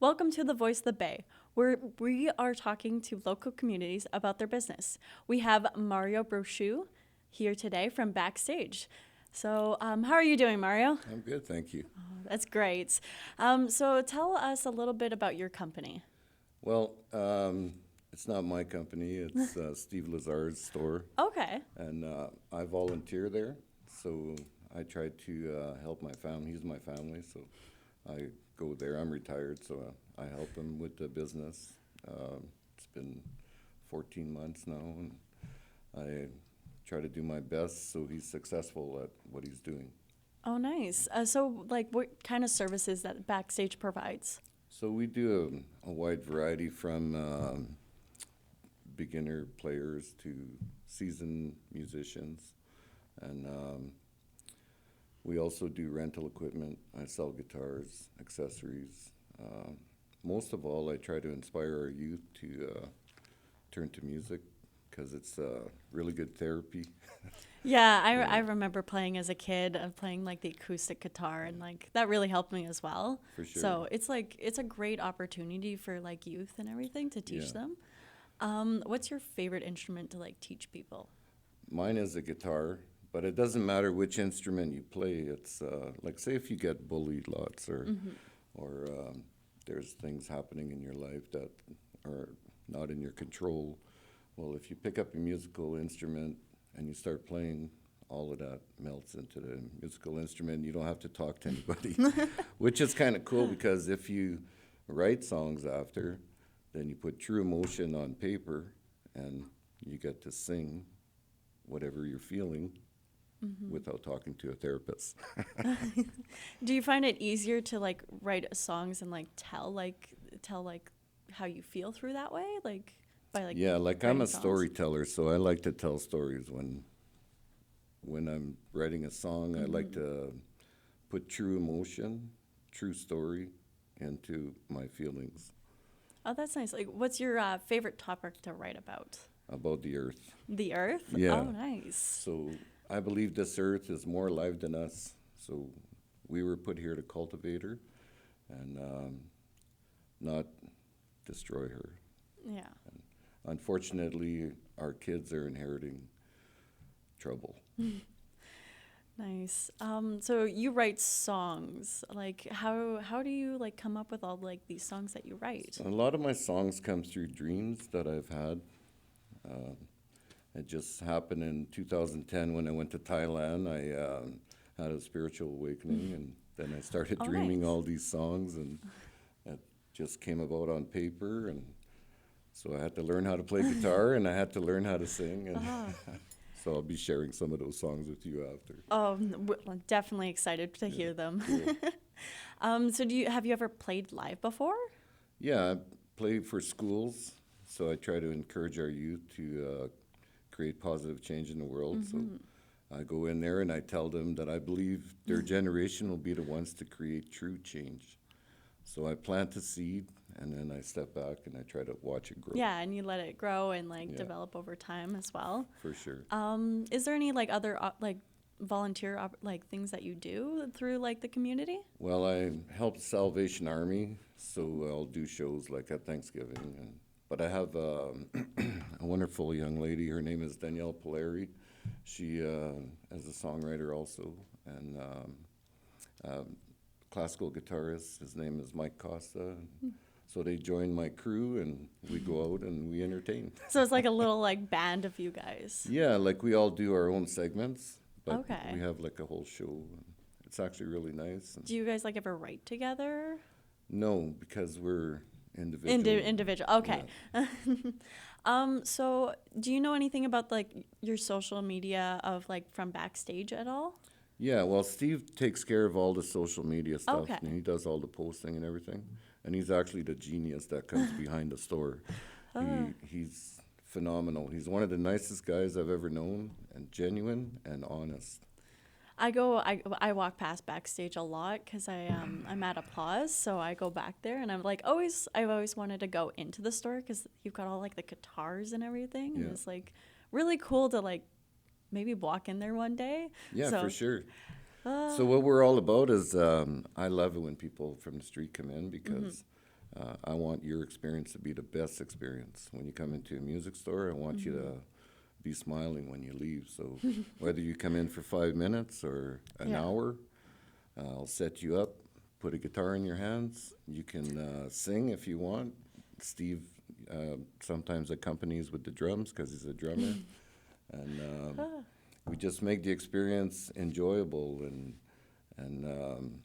Welcome to the Voice of the Bay, where we are talking to local communities about their business. We have Mario Brochu here today from Backstage. So, how are you doing, Mario? I'm good, thank you. That's great. So, tell us a little bit about your company. Well, it's not my company, it's Steve Lazar's store, Okay. and I volunteer there. So I try to help my family. He's my family, so I go there. I'm retired, so I help him with the business. It's been 14 months now, and I try to do my best so he's successful at what he's doing. Oh, nice. What kind of services that Backstage provides? So we do a wide variety from beginner players to seasoned musicians, and we also do rental equipment. I sell guitars, accessories. Most of all, I try to inspire our youth to turn to music because it's really good therapy. Yeah, Yeah. I remember playing as a kid, playing like the acoustic guitar, and like that really helped me as well. For sure. So it's a great opportunity for like youth and everything to teach Yeah. them. What's your favorite instrument to like teach people? Mine is a guitar, but it doesn't matter which instrument you play. It's like, say if you get bullied lots or there's things happening in your life that are not in your control. Well, if you pick up a musical instrument and you start playing, all of that melts into the musical instrument. You don't have to talk to anybody, which is kind of cool because if you write songs after, then you put true emotion on paper and you get to sing whatever you're feeling without talking to a therapist. Do you find it easier to like write songs and like tell like how you feel through that way, like by like Yeah, like I'm writing a songs? storyteller, so I like to tell stories when I'm writing a song. I like to put true emotion, true story into my feelings Oh, that's nice. Like, what's your favorite topic to write about? about the earth. The Earth. Yeah. Oh, nice. So I believe this earth is more alive than us. So we were put here to cultivate her and not destroy her. Yeah. Unfortunately, our kids are inheriting trouble. Nice. So you write songs. Like how do you like come up with all like these songs that you write? A lot of my songs come through dreams that I've had. It just happened in 2010 when I went to Thailand. I had a spiritual awakening, and then I started Oh, dreaming nice. all these songs, and it just came about on paper. And so I had to learn how to play guitar, and I had to learn how to sing. And so I'll be sharing some of those songs with you after. Oh, I'm definitely excited to hear them. Cool. So have you ever played live before? Yeah, I play for schools, so I try to encourage our youth to create positive change in the world. So I go in there and I tell them that I believe their generation will be the ones to create true change. So I plant the seed and then I step back and I try to watch it grow. Yeah, and you let it grow and like Yeah. develop over time as well. For sure. Is there any like other like volunteer like things that you do through like the community? Well, I help Salvation Army, so I'll do shows like at Thanksgiving. But I have a wonderful young lady. Her name is Danielle Polari. She is a songwriter also, and classical guitarist. His name is Mike Costa. So they join my crew, and we go out and we entertain. So it's like a little like band of you guys. Yeah, like we all do our own segments, but Okay. we have like a whole show. It's actually really nice. And Do you guys like ever write together? no, because we're individual. Individual. Okay. So do you know anything about like your social media of like from Backstage at all? Yeah, well, Steve takes care of all the social media stuff, Okay. and he does all the posting and everything. And he's actually the genius that comes behind the store. He's phenomenal. He's one of the nicest guys I've ever known, and genuine and honest. I walk past Backstage a lot because I'm at Applause, so I go back there and I've always wanted to go into the store because you've got all like the guitars and everything, and Yeah. it's like really cool to like maybe walk in there one day. Yeah, So, for sure. So what we're all about is I love it when people from the street come in because I want your experience to be the best experience. When you come into a music store, I want you to be smiling when you leave. So whether you come in for 5 minutes or an Yeah. hour, I'll set you up, put a guitar in your hands. You can sing if you want. Steve sometimes accompanies with the drums because he's a drummer. And we just make the experience enjoyable and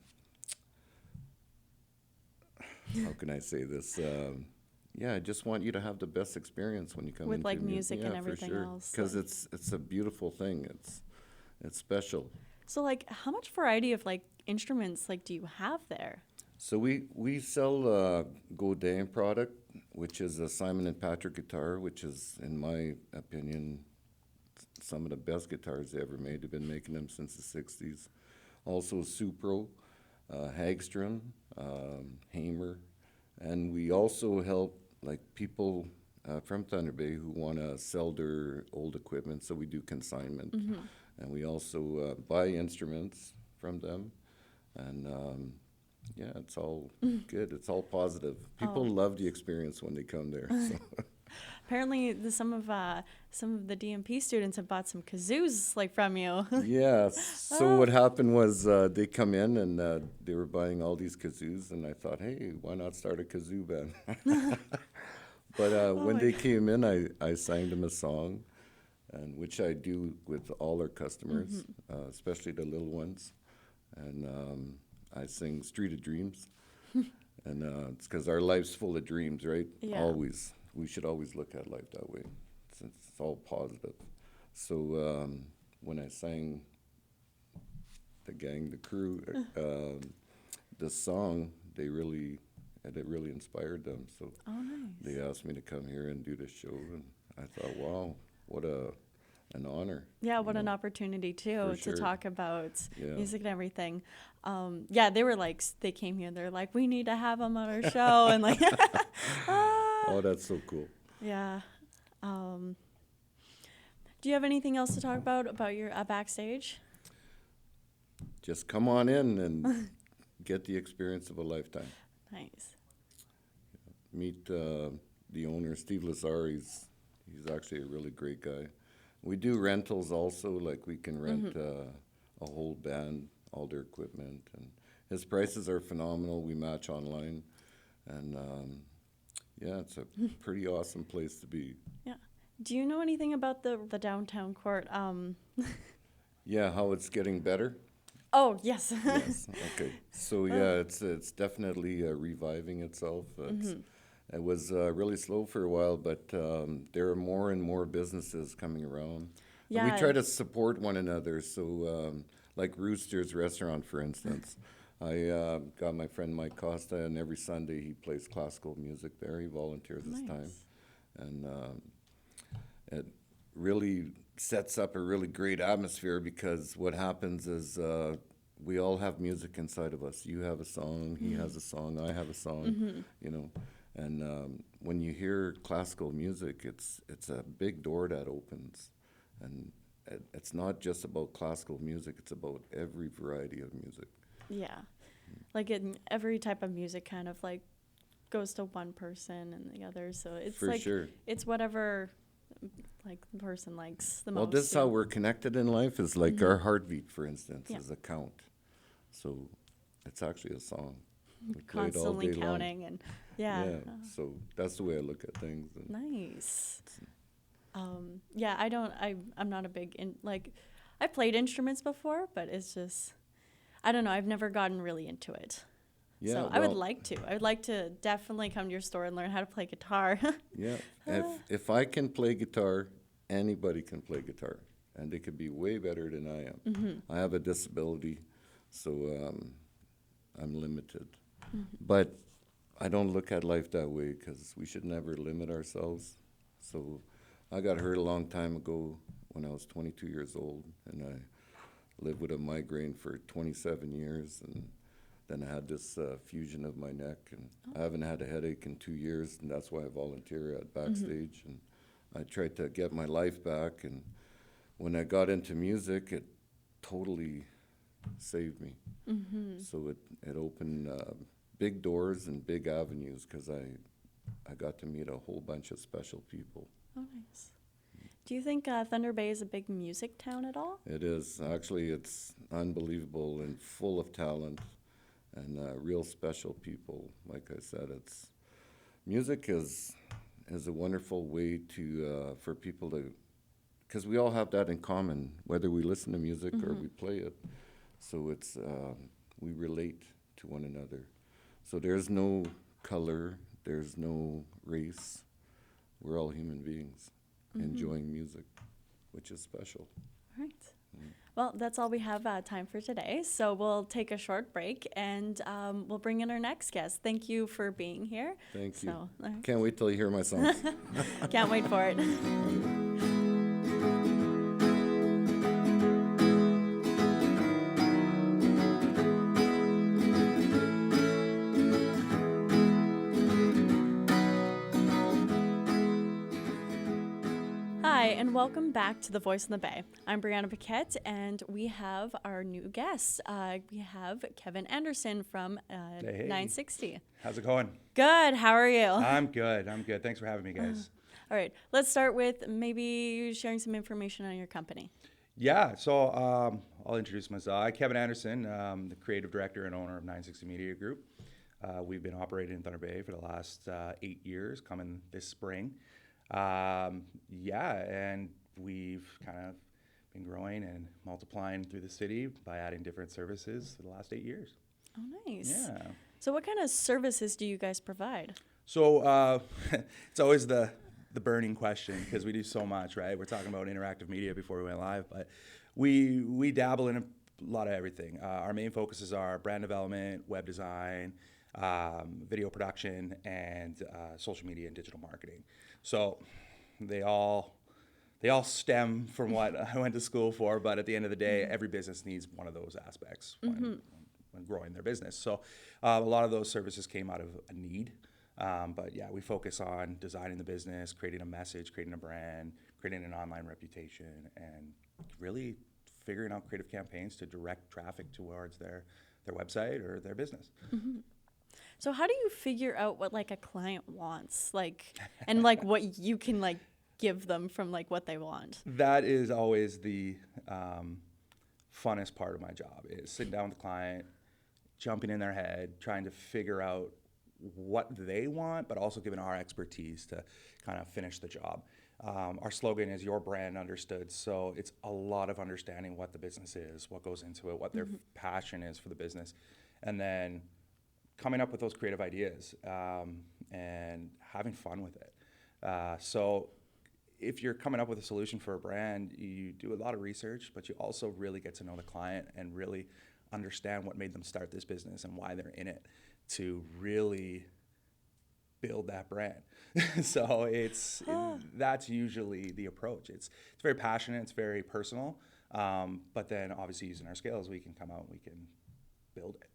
how can I say this? Yeah, I just want you to have the best experience when you come With, into like, a music and yeah, everything for sure. else, Because like- it's a beautiful thing. It's special. So, like, how much variety of like instruments like do you have there? So we sell Godin product, which is a Simon and Patrick guitar, which is, in my opinion, some of the best guitars they ever made. They've been making them since the '60s. Also Supro, Hagstrom, Hamer, and we also help like people from Thunder Bay who want to sell their old equipment. So we do consignment, and we also buy instruments from them, and yeah, it's all good. It's all positive. People love the experience when they come there. So. Apparently, some of the DMP students have bought some kazoos like from you. Yeah. So what happened was they come in and they were buying all these kazoos, and I thought, hey, why not start a kazoo band? But when my they came in, I sang them a song, and which I do with all our customers, especially the little ones, and I sing "Street of Dreams," and it's because our life's full of dreams, right? Yeah. Always. We should always look at life that way, since it's all positive. So when I sang the gang, the crew, the song, it really inspired them. So Oh, nice. they asked me to come here and do the show, and I thought, wow, what an honor. Yeah, you what an know. opportunity too For to sure. talk about Yeah. music and everything. Yeah, they were like, they came here. They're like, we need to have them on our show, and like, Oh, that's so cool. yeah. Do you have anything else to talk about your backstage? Just come on in and get the experience of a lifetime. Nice. Meet the owner, Steve Lazar. He's actually a really great guy. We do rentals also, like we can rent a whole band, all their equipment, and his prices are phenomenal. We match online, and yeah, it's a pretty awesome place to be. Yeah. Do you know anything about the downtown court? Yeah, how it's getting better. Oh, yes. Yes. Okay. So yeah, it's definitely reviving itself. It was really slow for a while, but there are more and more businesses coming around. And Yeah. we try to support one another. So like Rooster's Restaurant, for instance, I got my friend Mike Costa, and every Sunday he plays classical music there. He volunteers his time, Nice. and it really sets up a really great atmosphere because what happens is we all have music inside of us. You have a song, he has a song, I have a song, you know. And when you hear classical music, it's a big door that opens, and it's not just about classical music. It's about every variety of music. Yeah. Like in every type of music kind of like goes to one person and the other. So it's For like sure. it's whatever like the person likes the Well, most. this is how we're connected in life. Is like our heartbeat, for instance, Yeah. is a count. So it's actually a song. We play it all constantly day long. counting and yeah. So that's the way I look at things. And Nice. Yeah, I'm not a big I played instruments before, but it's just I don't know, I've never gotten really into it. yeah, So I would well, like to. I would like to definitely come to your store and learn how to play guitar. Yeah, if I can play guitar, anybody can play guitar, and they could be way better than I am. I have a disability, so I'm limited. But I don't look at life that way because we should never limit ourselves. So I got hurt a long time ago when I was 22 years old, and I lived with a migraine for 27 years, and then I had this fusion of my neck, and I haven't had a headache in 2 years, and that's why I volunteer at Backstage. And I tried to get my life back, and when I got into music, it totally saved me. So it opened big doors and big avenues because I got to meet a whole bunch of special people. Oh, nice. Do you think Thunder Bay is a big music town at all? It is. Actually, it's unbelievable and full of talent and real special people. Like I said, music is a wonderful way to for people to, because we all have that in common, whether we listen to music or we play it. So it's we relate to one another. So there's no color, there's no race. We're all human beings enjoying music, which is special. All right. Well, that's all we have time for today. So we'll take a short break and we'll bring in our next guest. Thank you for being here. Thank you. All right. Can't wait till you hear my songs. Can't wait for it. Hi, and welcome back to The Voice in the Bay. I'm Brianna Paquette, and we have our new guest. We have Kevin Anderson from Hey. 960. How's it going? Good. How are you? I'm good. Thanks for having me, guys. All right. Let's start with maybe sharing some information on your company. Yeah, so I'll introduce myself. I'm Kevin Anderson, the creative director and owner of 960 Media Group. We've been operating in Thunder Bay for the last 8 years, coming this spring. And we've kind of been growing and multiplying through the city by adding different services for the last 8 years. Oh, nice. Yeah. So what kind of services do you guys provide? So it's always the burning question because we do so much, right? We're talking about interactive media before we went live, but we dabble in a lot of everything. Our main focuses are brand development, web design, video production, and social media and digital marketing. So they all stem from what I went to school for, but at the end of the day, every business needs one of those aspects when growing their business. So a lot of those services came out of a need. But yeah, we focus on designing the business, creating a message, creating a brand, creating an online reputation, and really figuring out creative campaigns to direct traffic towards their website or their business. So how do you figure out what like a client wants, and what you can give them from what they want? That is always the funnest part of my job, is sitting down with the client, jumping in their head, trying to figure out what they want, but also giving our expertise to kind of finish the job. Our slogan is "Your Brand Understood," so it's a lot of understanding what the business is, what goes into it, what their passion is for the business, and then coming up with those creative ideas and having fun with it. So if you're coming up with a solution for a brand, you do a lot of research, but you also really get to know the client and really understand what made them start this business and why they're in it to really build that brand. So that's usually the approach. It's very passionate, it's very personal, but then obviously using our skills, we can come out and we can build it.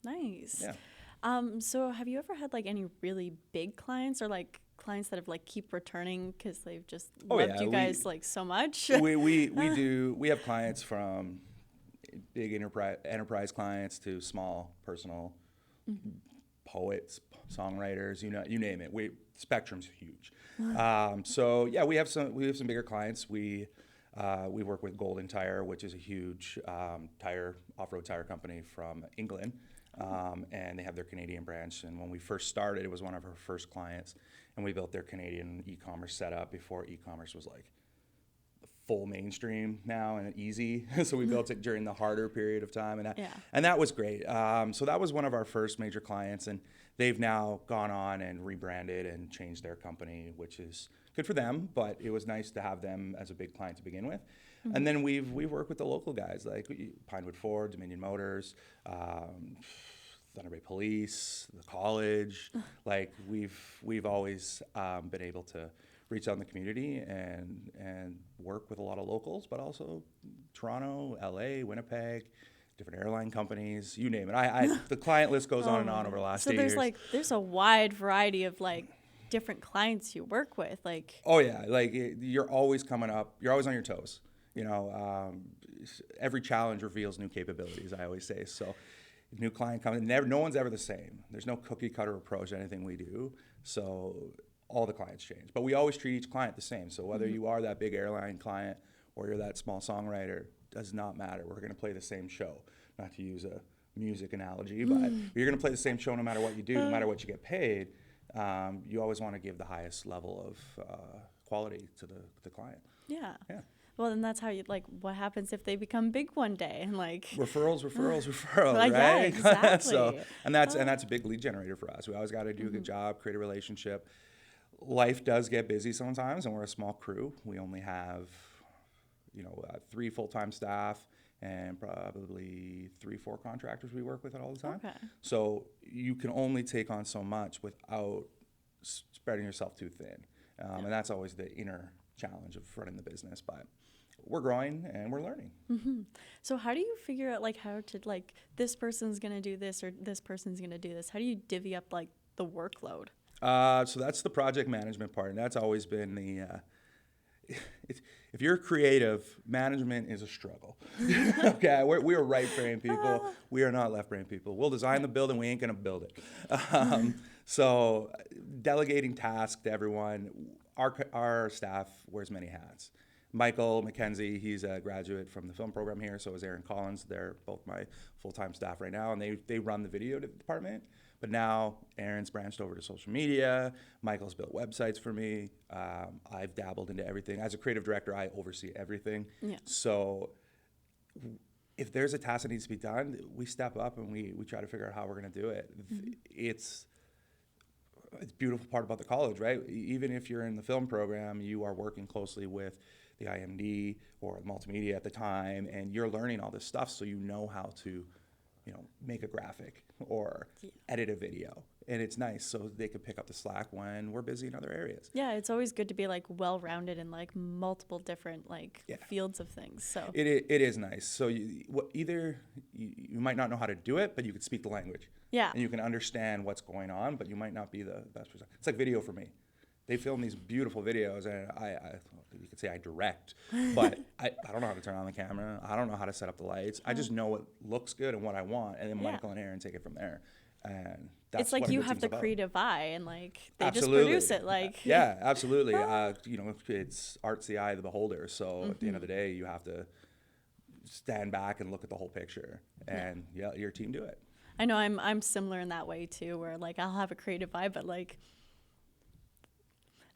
Nice. Yeah. So have you ever had any really big clients or clients that have keep returning because they've just loved you guys so much? We have clients from big enterprise clients to small personal poets, songwriters, you name it. Spectrum's huge. So yeah, we have some bigger clients. We work with Golden Tire, which is a huge off-road tire company from England, and they have their Canadian branch. And when we first started, it was one of our first clients, and we built their Canadian e-commerce setup before e-commerce was full mainstream now and easy. So we built it during the harder period of time, and that was great. So that was one of our first major clients, and they've now gone on and rebranded and changed their company, which is good for them, but it was nice to have them as a big client to begin with. And then we've worked with the local guys like Pinewood Ford, Dominion Motors, Thunder Bay Police, the college. We've always been able to reach out in the community and work with a lot of locals, but also Toronto, LA, Winnipeg, different airline companies, you name it. The client list goes on and on over the last 8 years. So there's a wide variety of different clients you work with. Oh yeah, you're always coming up. You're always on your toes. Every challenge reveals new capabilities, I always say. So new client comes in, no one's ever the same. There's no cookie cutter approach to anything we do. So all the clients change, but we always treat each client the same. So whether you are that big airline client or you're that small songwriter, does not matter. We're going to play the same show. Not to use a music analogy, but you're going to play the same show no matter what you do, no matter what you get paid. You always want to give the highest level of quality to the client. Yeah. Yeah. Well, then that's how you like. What happens if they become big one day and like Referrals, Like, yeah, right? exactly. So, and that's a big lead generator for us. We always got to do a good job, create a relationship. Life does get busy sometimes, and we're a small crew. We only have, 3 full-time staff and probably 3-4 contractors we work with all the time. Okay. So you can only take on so much without spreading yourself too thin, and that's always the inner challenge of running the business. But we're growing and we're learning. So how do you figure out like how to like this person's gonna do this or this person's gonna do this? How do you divvy up like the workload? So that's the project management part, and that's always been the. If you're creative, management is a struggle. Okay, we are right-brain people. We are not left-brain people. We'll design the building. We ain't gonna build it. So delegating tasks to everyone. Our staff wears many hats. Michael McKenzie, he's a graduate from the film program here. So is Aaron Collins. They're both my full-time staff right now, and they run the video department. But now Aaron's branched over to social media. Michael's built websites for me. I've dabbled into everything. As a creative director, I oversee everything. Yeah. So if there's a task that needs to be done, we step up and we try to figure out how we're going to do it. It's a beautiful part about the college, right? Even if you're in the film program, you are working closely with the IMD or multimedia at the time, and you're learning all this stuff so you know how to make a graphic or edit a video. And it's nice so they can pick up the slack when we're busy in other areas. Yeah, it's always good to be like well-rounded in like multiple different like fields of things. So It is nice. So either you might not know how to do it, but you can speak the language. Yeah. And you can understand what's going on, but you might not be the best person. It's like video for me. They film these beautiful videos, and you could say I direct, but I don't know how to turn on the camera. I don't know how to set up the lights. I just know what looks good and what I want, and then Michael and Aaron take it from there. And that's it's like what a you good have team's the about. creative eye, and like they Absolutely. just produce it. Like Yeah, absolutely. It's art's the eye of the beholder. So at the end of the day, you have to stand back and look at the whole picture, and your team do it. I know I'm similar in that way too, where like I'll have a creative eye, but like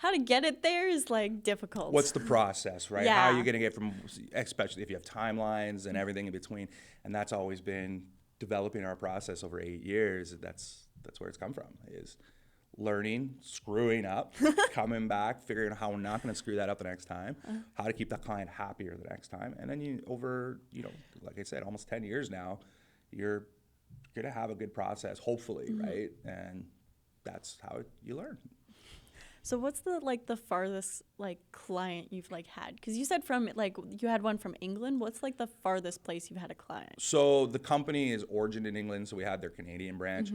how to get it there is like difficult. What's the process, right? Yeah. How are you going to get from, especially if you have timelines and everything in between, and that's always been developing our process over 8 years. That's where it's come from, is learning, screwing up, coming back, figuring out how we're not going to screw that up the next time, how to keep that client happier the next time, and then like I said, almost 10 years now, you're going to have a good process, hopefully, right? And that's how you learn. So what's the farthest like client you've like had? Because you said from like you had one from England. What's like the farthest place you've had a client? So the company is origined in England, so we had their Canadian branch.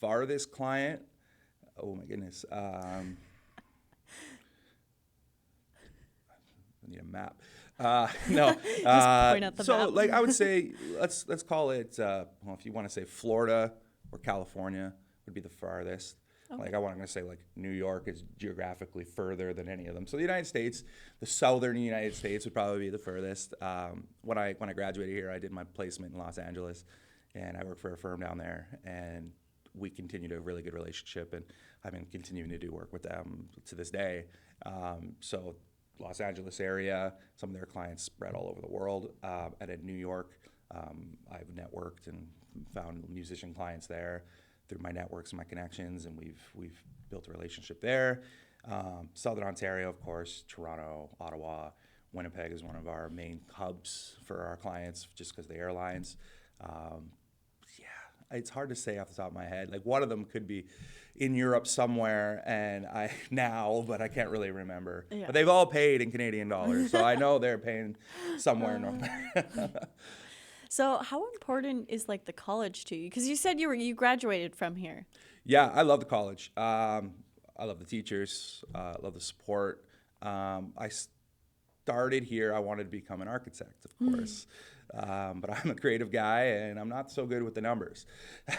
Farthest client, oh my goodness. I need a map. No. Just point out the so map. like I would say, let's call it, if you want to say Florida or California would be the farthest. Okay. Like I'm going to say like New York is geographically further than any of them. So the United States, the southern United States would probably be the furthest. When I graduated here, I did my placement in Los Angeles, and I worked for a firm down there, and we continued a really good relationship, and I've been continuing to do work with them to this day. So Los Angeles area, some of their clients spread all over the world. And in New York, I've networked and found musician clients there through my networks and my connections, and we've built a relationship there. Southern Ontario, of course, Toronto, Ottawa, Winnipeg is one of our main hubs for our clients, just because the airlines. It's hard to say off the top of my head. Like one of them could be in Europe somewhere, but I can't really remember. Yeah. But they've all paid in Canadian dollars, so I know they're paying somewhere in North America. So how important is like the college to you? Because you said you graduated from here. Yeah, I love the college. I love the teachers. I love the support. started here, I wanted to become an architect, of course. But I'm a creative guy, and I'm not so good with the numbers,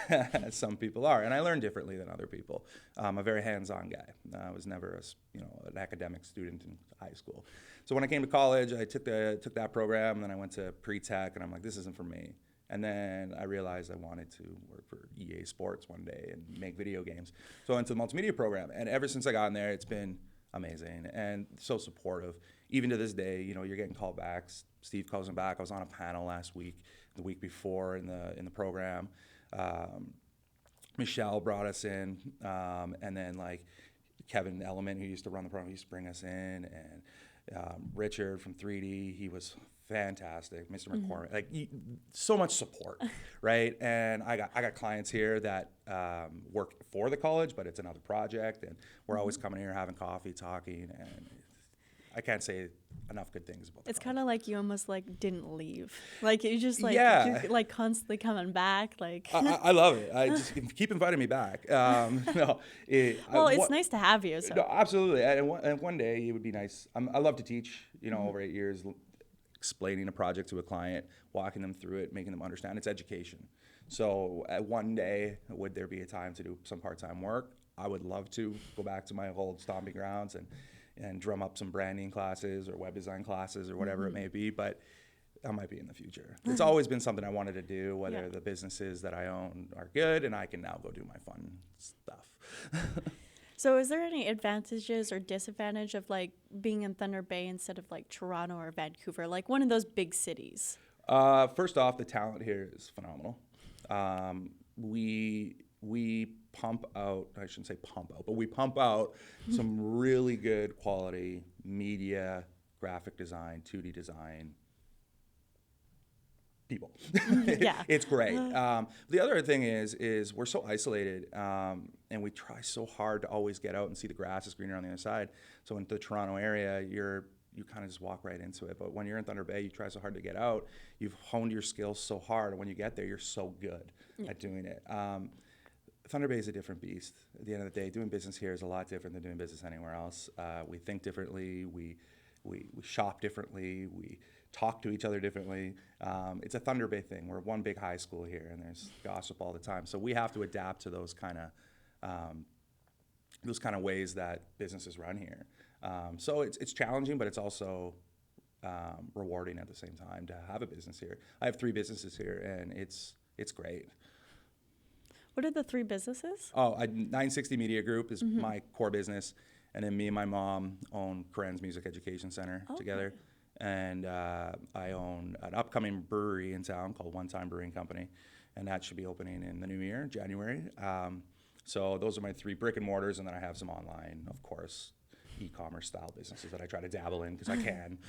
as some people are. And I learn differently than other people. I'm a very hands-on guy. I was never an academic student in high school. So when I came to college, I took that program, and then I went to pre-tech, and I'm like, this isn't for me. And then I realized I wanted to work for EA Sports one day and make video games. So I went to the multimedia program, and ever since I got in there, it's been amazing and so supportive. Even to this day, you're getting called back. Steve calls me back. I was on a panel last week, the week before in the program. Michelle brought us in, and then like Kevin Element, who used to run the program, used to bring us in, and Richard from 3D, he was fantastic. Mr. McCormick, like so much support, right? And I got clients here that work for the college, but it's another project, and we're always coming here having coffee, talking, and I can't say enough good things about It's college. kind of like you almost like didn't leave. Like you just like Yeah. you're like constantly coming back. Like I love it. I just keep inviting me back. No, well, it's nice to have you. So No, absolutely. And one day it would be nice. I love to teach. Over 8 years, explaining a project to a client, walking them through it, making them understand. It's education. So one day, would there be a time to do some part-time work? I would love to go back to my old stomping grounds and drum up some branding classes or web design classes or whatever it may be. But that might be in the future. It's always been something I wanted to do, whether Yeah. the businesses that I own are good and I can now go do my fun stuff. So is there any advantages or disadvantage of like being in Thunder Bay instead of like Toronto or Vancouver, like one of those big cities? First off, the talent here is phenomenal. We pump out, I shouldn't say pump out, but we pump out some really good quality media, graphic design, 2D design people. Yeah. It's great. The other thing is we're so isolated, and we try so hard to always get out and see the grass is greener on the other side. So in the Toronto area, you kind of just walk right into it. But when you're in Thunder Bay, you try so hard to get out. You've honed your skills so hard, and when you get there, you're so good at doing it. Thunder Bay is a different beast. At the end of the day, doing business here is a lot different than doing business anywhere else. We think differently. We shop differently. We talk to each other differently. It's a Thunder Bay thing. We're one big high school here, and there's gossip all the time. So we have to adapt to those kind of ways that businesses run here. So it's challenging, but it's also rewarding at the same time to have a business here. I have 3 businesses here, and it's great. What are the 3 businesses? 960 Media Group is my core business, and then me and my mom own Koren's Music Education Center together. And I own an upcoming brewery in town called One Time Brewing Company, and that should be opening in the new year, January. So those are my 3 brick and mortars, and then I have some online, of course, e-commerce style businesses that I try to dabble in because I can.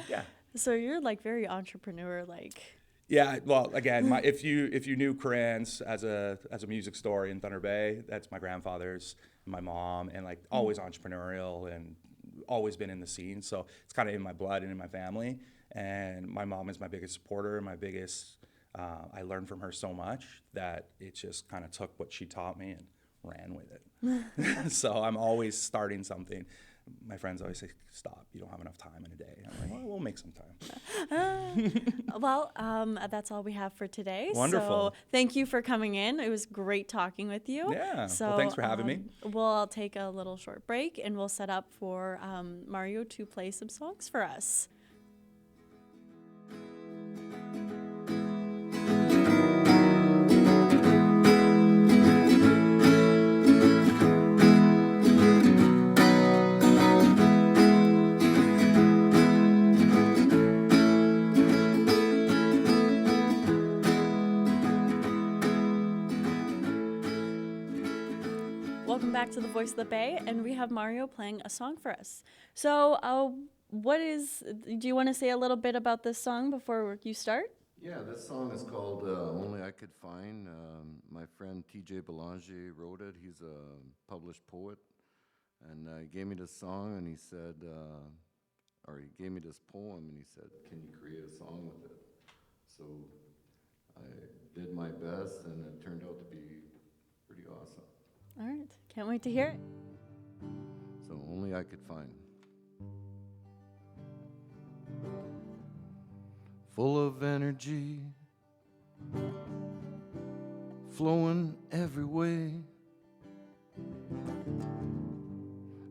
Yeah. So you're like very entrepreneur, like. Yeah, well, again, if you knew Koren's as a music store in Thunder Bay, that's my grandfather's, and my mom, and like always entrepreneurial and always been in the scene. So it's kind of in my blood and in my family. And my mom is my biggest supporter, my biggest. I learned from her so much that it just kind of took what she taught me and ran with it. So I'm always starting something. My friends always say, "Stop! You don't have enough time in a day." I'm like, "Well, we'll make some time." Well, that's all we have for today. Wonderful. So thank you for coming in. It was great talking with you. Yeah. So, Well, thanks for having me. We'll take a little short break and we'll set up for Mario to play some songs for us. Welcome back to the Voice of the Bay, and we have Mario playing a song for us. So, do you want to say a little bit about this song before you start? Yeah, this song is called Only I Could Find. My friend TJ Belanger wrote it. He's a published poet. And he gave me this song, and he said, or he gave me this poem, and he said, "Can you create a song with it?" So I did my best, and it turned out to be pretty awesome. All right, can't wait to hear it. So Only I Could Find. full of energy, flowing every way,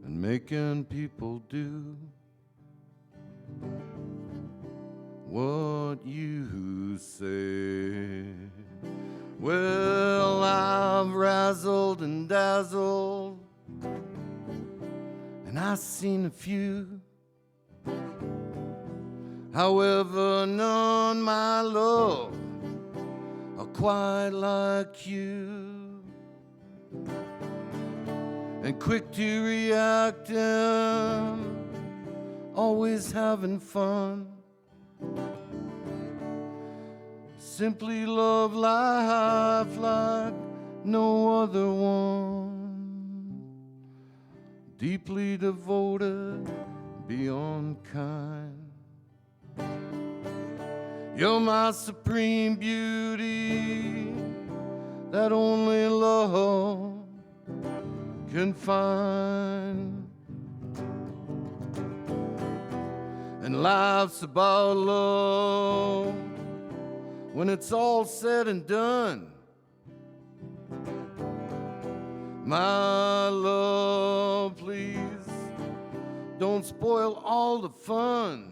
and making people do what you say. Well, I've razzled and dazzled, and I've seen a few. However, none, my love, are quite like you. And quick to react and always having fun. Simply love life like no other one. Deeply devoted, beyond kind. You're my supreme beauty that only love can find. And life's about love when it's all said and done. My love, please don't spoil all the fun.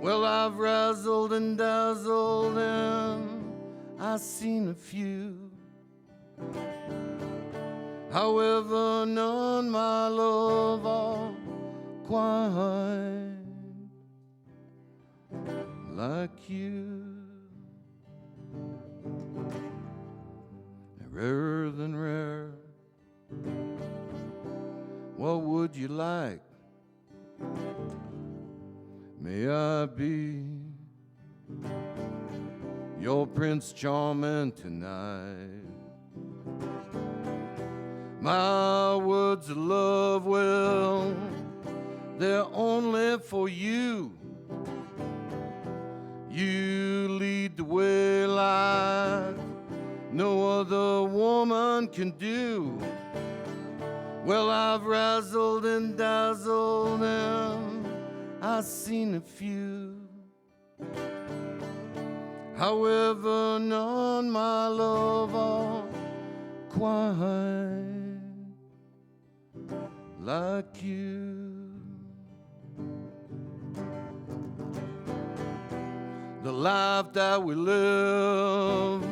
Well, I've razzled and dazzled and I've seen a few. However, none, my love, are quite like you. Rarer than rare. What would you like? May I be your Prince Charming tonight? My words of love, well, they're only for you. You lead the way like no other woman can do. Well, I've razzled and dazzled and I've seen a few. However, none, my love, are quite like you. The life that we live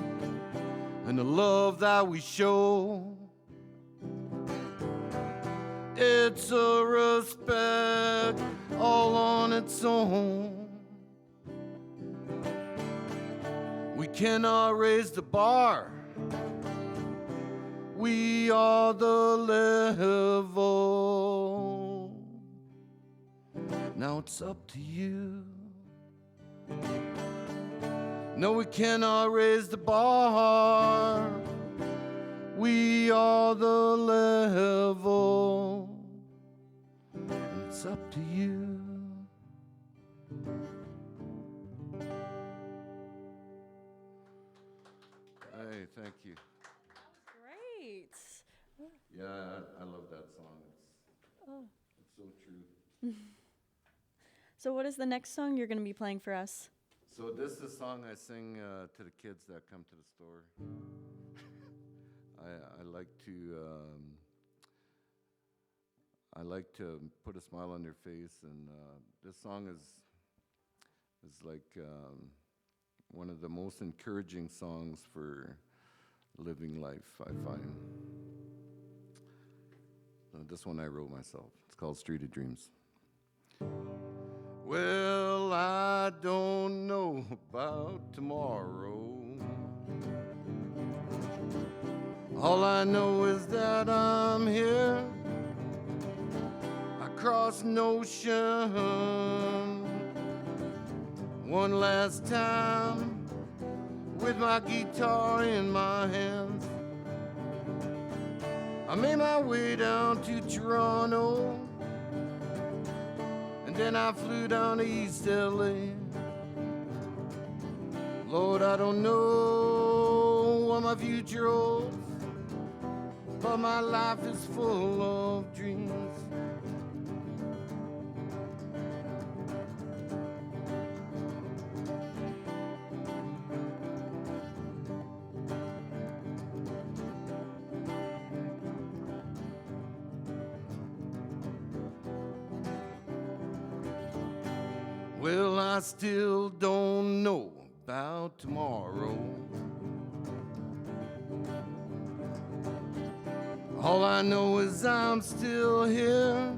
and the love that we show, it's a respect all on its own. We cannot raise the bar. We are the level. Now it's up to you. No, we cannot raise the bar. We are the level. And it's up to you. Hey, thank you. Great. Yeah, I love that song. It's so true. So what is the next song you're going to be playing for us? So this is a song I sing to the kids that come to the store. I like to put a smile on their face, and this song is like one of the most encouraging songs for living life, I find. This one I wrote myself. It's called Street of Dreams. Well, I don't know about tomorrow. All I know is that I'm here across an ocean one last time with my guitar in my hands. I made my way down to Toronto, and then I flew down to East LA. Lord, I don't know what my future holds, but my life is full of dreams. Well, I still don't know about tomorrow. All I know is I'm still here,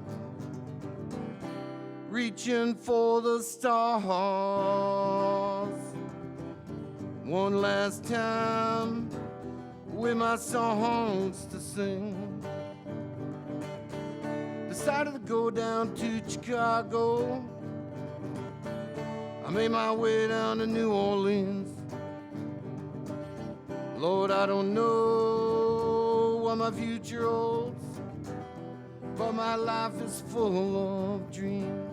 reaching for the stars. One last time with my songs to sing. Decided to go down to Chicago. I made my way down to New Orleans. Lord, I don't know what my future holds, but my life is full of dreams.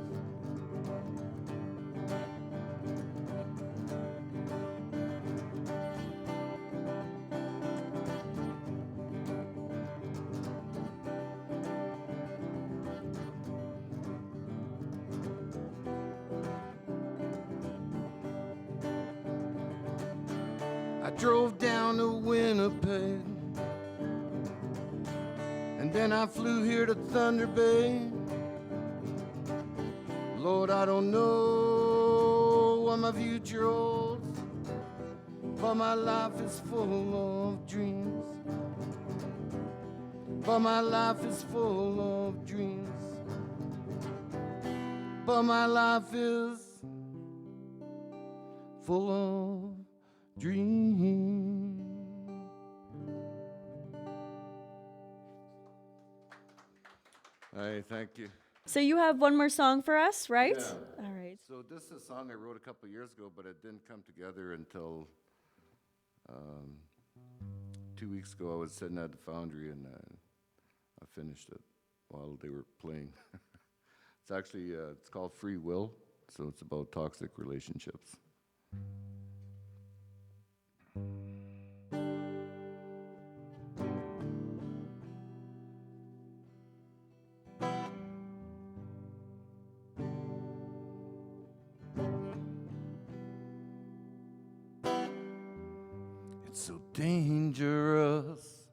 I drove down to Winnipeg, and then I flew here to Thunder Bay. Lord, I don't know what my future holds, but my life is full of dreams. But my life is full of dreams. But my life is full of dreams. Hey, thank you. So you have one more song for us, right? Yeah. All right. So this is a song I wrote a couple years ago, but it didn't come together until 2 weeks ago. I was sitting at the Foundry and I finished it while they were playing. It's actually, it's called Free Will, so it's about toxic relationships. It's so dangerous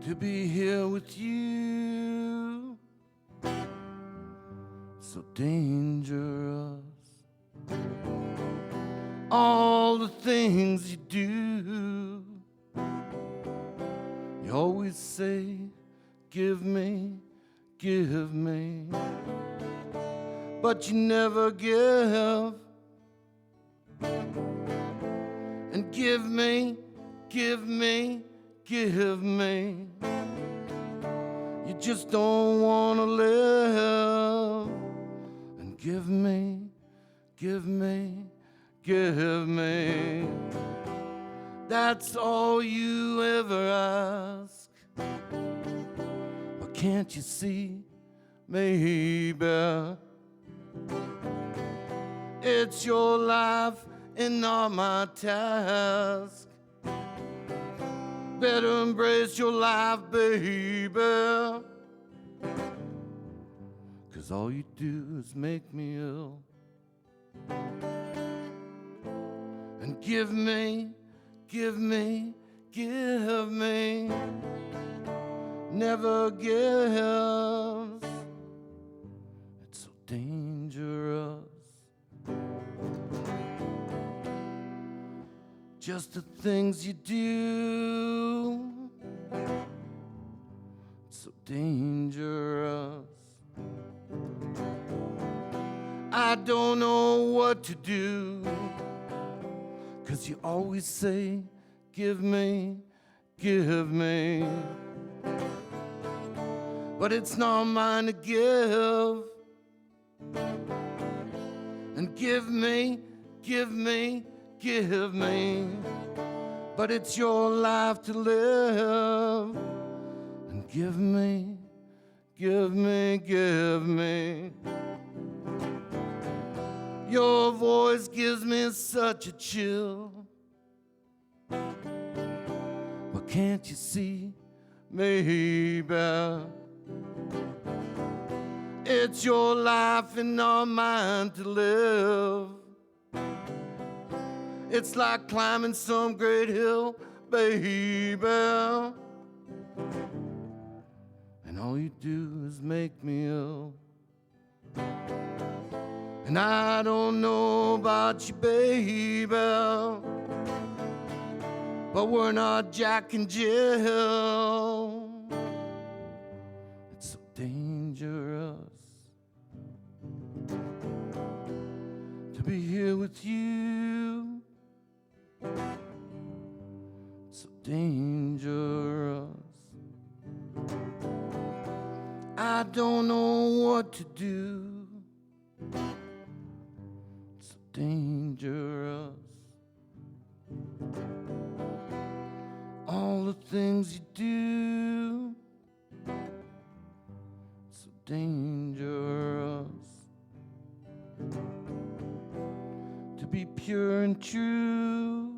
to be here with you. So dangerous. All the things you do. You always say, give me, give me. But you never give. And give me, give me, give me. You just don't want to live. And give me, give me, give me. That's all you ever ask. But can't you see, maybe it's your life and not my task. Better embrace your life, baby, 'cause all you do is make me ill. And give me, give me, give me. Never gives. It's so dangerous. Just the things you do, so dangerous. I don't know what to do, 'cause you always say, give me, give me. But it's not mine to give. And give me, give me, give me, but it's your life to live. And give me, give me, give me. Your voice gives me such a chill. But can't you see, maybe it's your life and not mine to live. It's like climbing some great hill, baby, and all you do is make me ill. And I don't know about you, baby, but we're not Jack and Jill. It's so dangerous to be here with you. It's so dangerous. I don't know what to do. It's so dangerous. All the things you do, so dangerous. To be pure and true.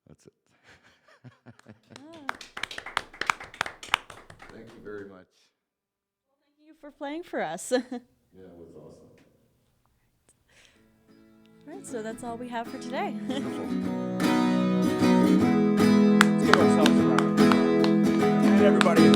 That's it. Thank you very much. Thank you for playing for us. Yeah, it was awesome. All right, so that's all we have for today. Let's give ourselves a round. And everybody.